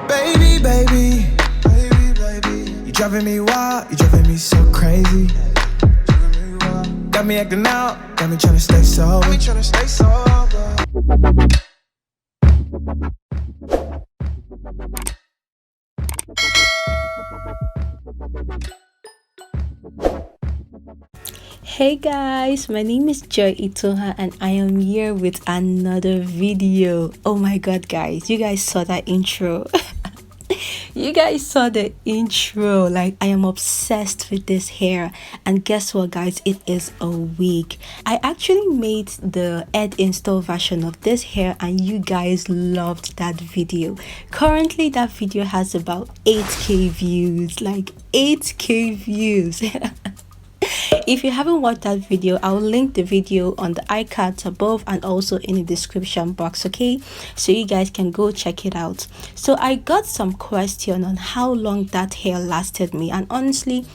Baby, baby, baby, baby, you driving me wild, you driving me so crazy. Got me acting out, got me tryna stay sober. Got me tryna stay sober. Hey guys, my name is Itohan and I am here with another video. Oh my god guys, you guys saw that intro. You guys saw the intro. Like, I am obsessed with this hair, and guess what guys, it is a wig. I actually made the head install version of this hair and you guys loved that video. Currently that video has about 8k views, like 8k views. If you haven't watched that video, I'll link the video on the iCards above and also in the description box, okay, so you guys can go check it out. So I got some question on how long that hair lasted me, and honestly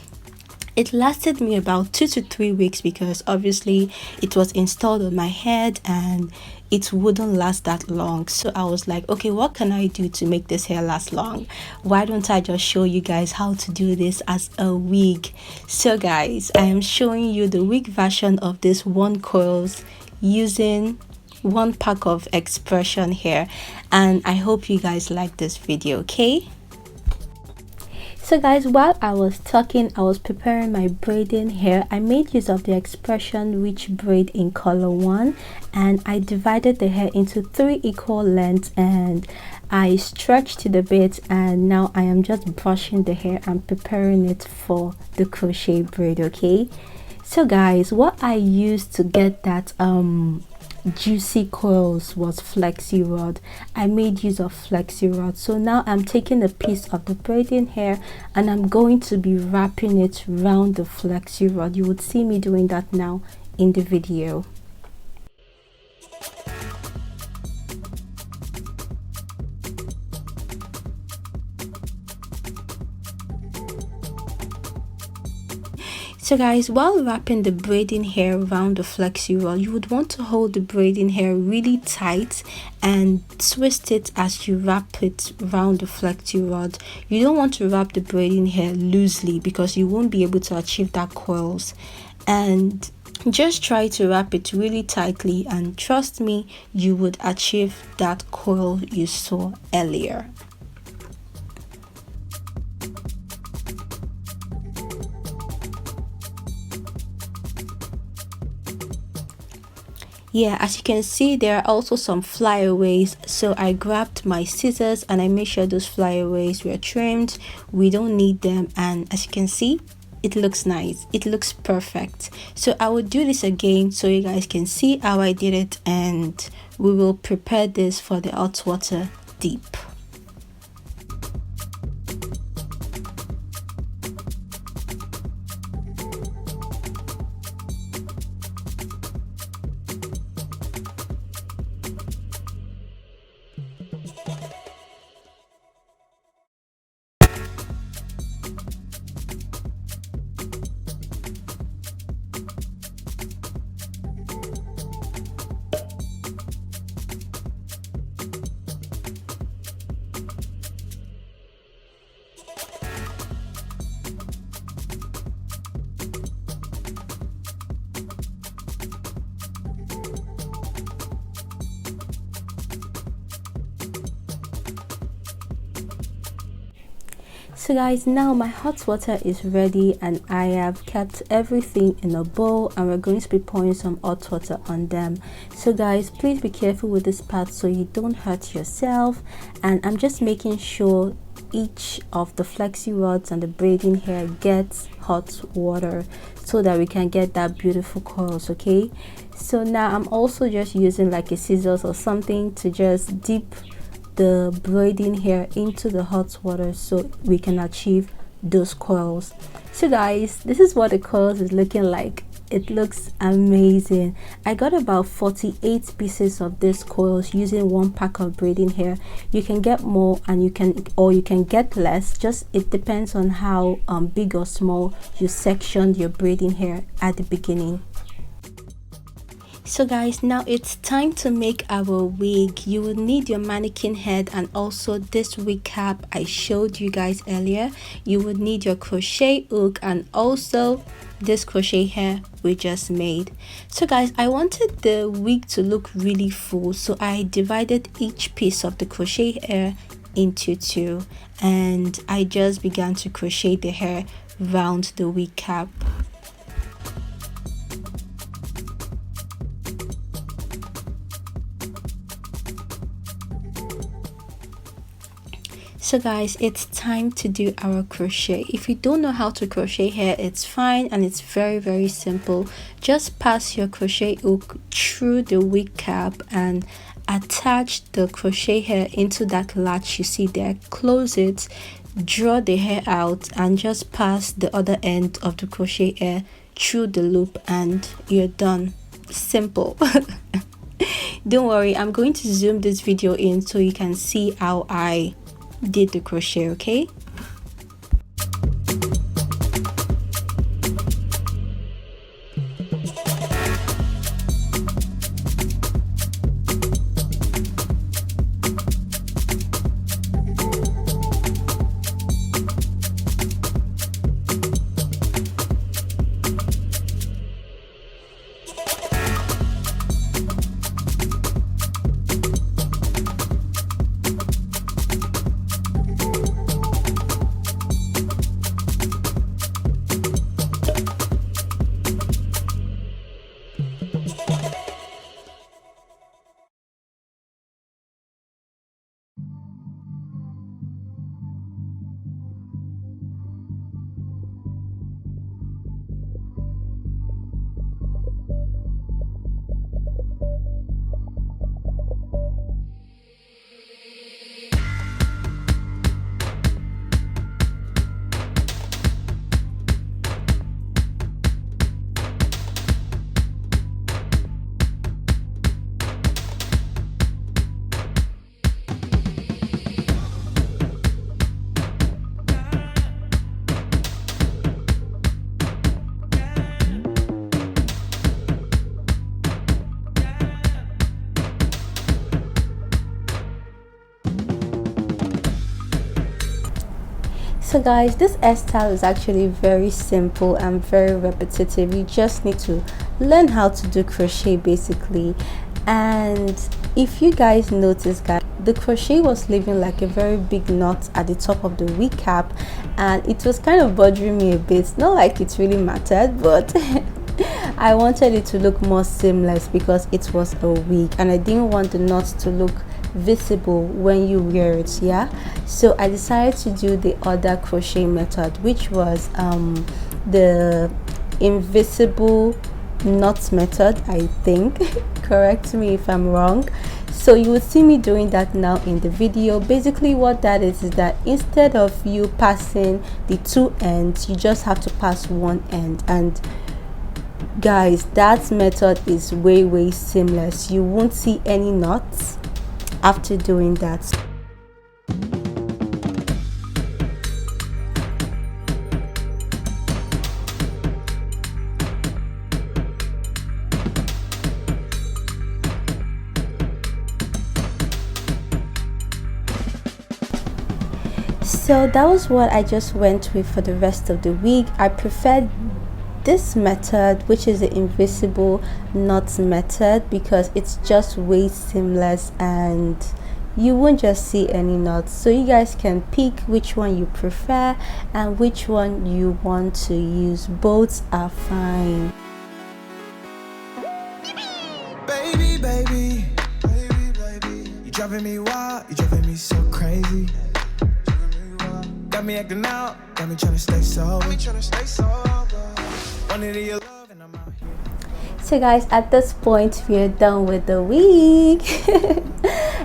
it lasted me about 2 to 3 weeks because obviously it was installed on my head and it wouldn't last that long. So I was like, okay, what can I do to make this hair last long? Why don't I just show you guys how to do this as a wig? So guys, I am showing you the wig version of this one coils using 1 pack of Xpression hair, and I hope you guys like this video, okay? So guys, while I was talking, I was preparing my braiding hair. I made use of the Xpression Witch braid in color 1, and I divided the hair into 3 equal lengths and I stretched it a bit, and now I am just brushing the hair and preparing it for the crochet braid, okay? So guys, what I used to get that juicy coils was Flexi rod. I made use of Flexi rod. So now I'm taking a piece of the braiding hair and I'm going to be wrapping it around the Flexi rod. You would see me doing that now in the video. So guys, while wrapping the braiding hair around the Flexi rod, you would want to hold the braiding hair really tight and twist it as you wrap it around the Flexi rod. You don't want to wrap the braiding hair loosely because you won't be able to achieve that coils. And just try to wrap it really tightly and trust me, you would achieve that coil you saw earlier. Yeah, as you can see, there are also some flyaways, so I grabbed my scissors and I made sure those flyaways were trimmed. We don't need them, and as you can see, it looks nice, it looks perfect. So I will do this again so you guys can see how I did it, and we will prepare this for the hot water dip. So guys, now my hot water is ready and I have kept everything in a bowl, and we're going to be pouring some hot water on them. So guys, please be careful with this part so you don't hurt yourself. And I'm just making sure each of the flexi rods and the braiding hair gets hot water so that we can get that beautiful coils, okay? So now I'm also just using like a scissors or something to just dip the braiding hair into the hot water so we can achieve those coils. So guys, this is what the coils is looking like. It looks amazing. I got about 48 pieces of this coils using 1 pack of braiding hair. You can get more and you can get less, just it depends on how big or small you sectioned your braiding hair at the beginning. So guys, now it's time to make our wig. You will need your mannequin head and also this wig cap I showed you guys earlier. You would need your crochet hook and also this crochet hair we just made. So guys, I wanted the wig to look really full, so I divided each piece of the crochet hair into two and I just began to crochet the hair round the wig cap. So guys, it's time to do our crochet. If you don't know how to crochet hair, it's fine and it's very simple. Just pass your crochet hook through the wig cap and attach the crochet hair into that latch you see there. Close it, draw the hair out and just pass the other end of the crochet hair through the loop and you're done. Simple. Don't worry, I'm going to zoom this video in so you can see how I did the crochet, okay? So guys, this hairstyle is actually very simple and very repetitive. You just need to learn how to do crochet basically. And if you guys notice, guys, the crochet was leaving like a very big knot at the top of the wig cap and it was kind of bothering me a bit. Not like it really mattered, but I wanted it to look more seamless because it was a wig and I didn't want the knots to look visible when you wear it. Yeah, so I decided to do the other crochet method, which was the invisible knot method, I think. Correct me if I'm wrong. So you will see me doing that now in the video. Basically what that is that instead of you passing the two ends, you just have to pass one end. And guys, that method is way seamless. You won't see any knots after doing that. So that was what I just went with for the rest of the wig. I preferred this method, which is the invisible knots method, because it's just way seamless and you won't just see any knots. So you guys can pick which one you prefer and which one you want to use. Both are fine. Baby, you driving me wild, you driving me so crazy. Got me acting out, got me trying to stay sober. So guys, at this point we are done with the wig.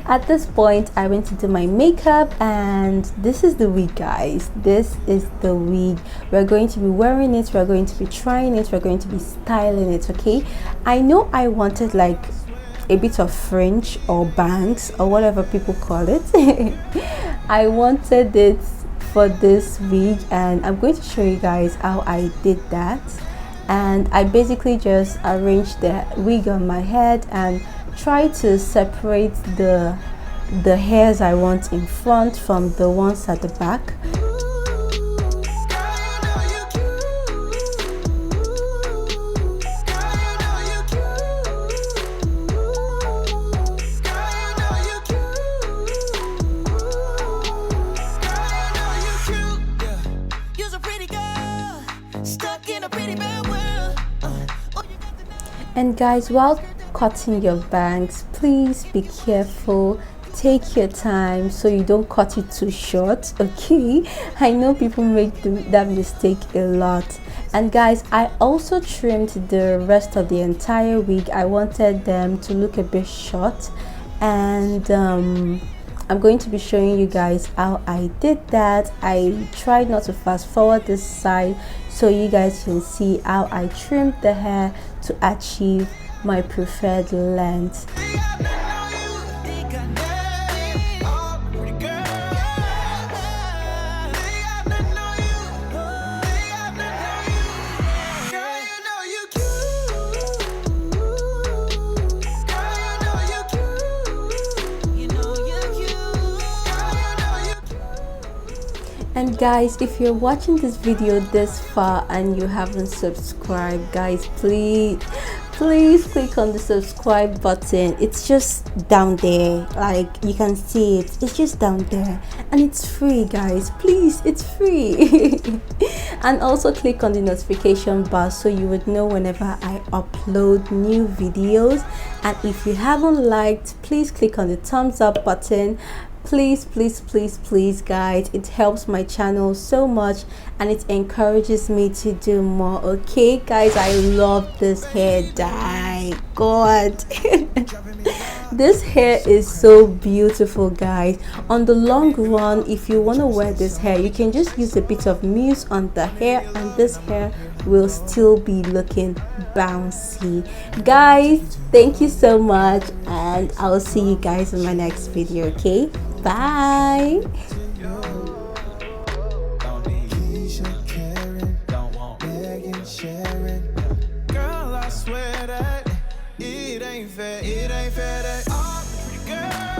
At this point I went to do my makeup and this is the wig, guys. This is the wig. We're going to be wearing it, we're going to be trying it, we're going to be styling it. Okay, I know I wanted like a bit of fringe or bangs or whatever people call it. I wanted it for this wig and I'm going to show you guys how I did that. and I basically just arrange the wig on my head and try to separate the hairs I want in front from the ones at the back. And guys, while cutting your bangs, please be careful. Take your time so you don't cut it too short, okay? I know people make that mistake a lot. And guys, I also trimmed the rest of the entire wig. I wanted them to look a bit short, and I'm going to be showing you guys how I did that. I tried not to fast forward this side so you guys can see how I trimmed the hair to achieve my preferred length. And guys, if you're watching this video this far and you haven't subscribed, guys, please click on the subscribe button. It's just down there, like you can see it. It's just down there, and it's free, guys. Please, it's free. And also click on the notification bar so you would know whenever I upload new videos. And if you haven't liked, please click on the thumbs up button. Please guys, it helps my channel so much and it encourages me to do more. Okay guys, I love this hair dye. God. This hair is so beautiful, guys. On the long run, if you want to wear this hair, you can just use a bit of mousse on the hair and this hair will still be looking bouncy. Guys, thank you so much, and I'll see you guys in my next video. Okay, bye. Girl, I swear that it ain't fair that all pretty girls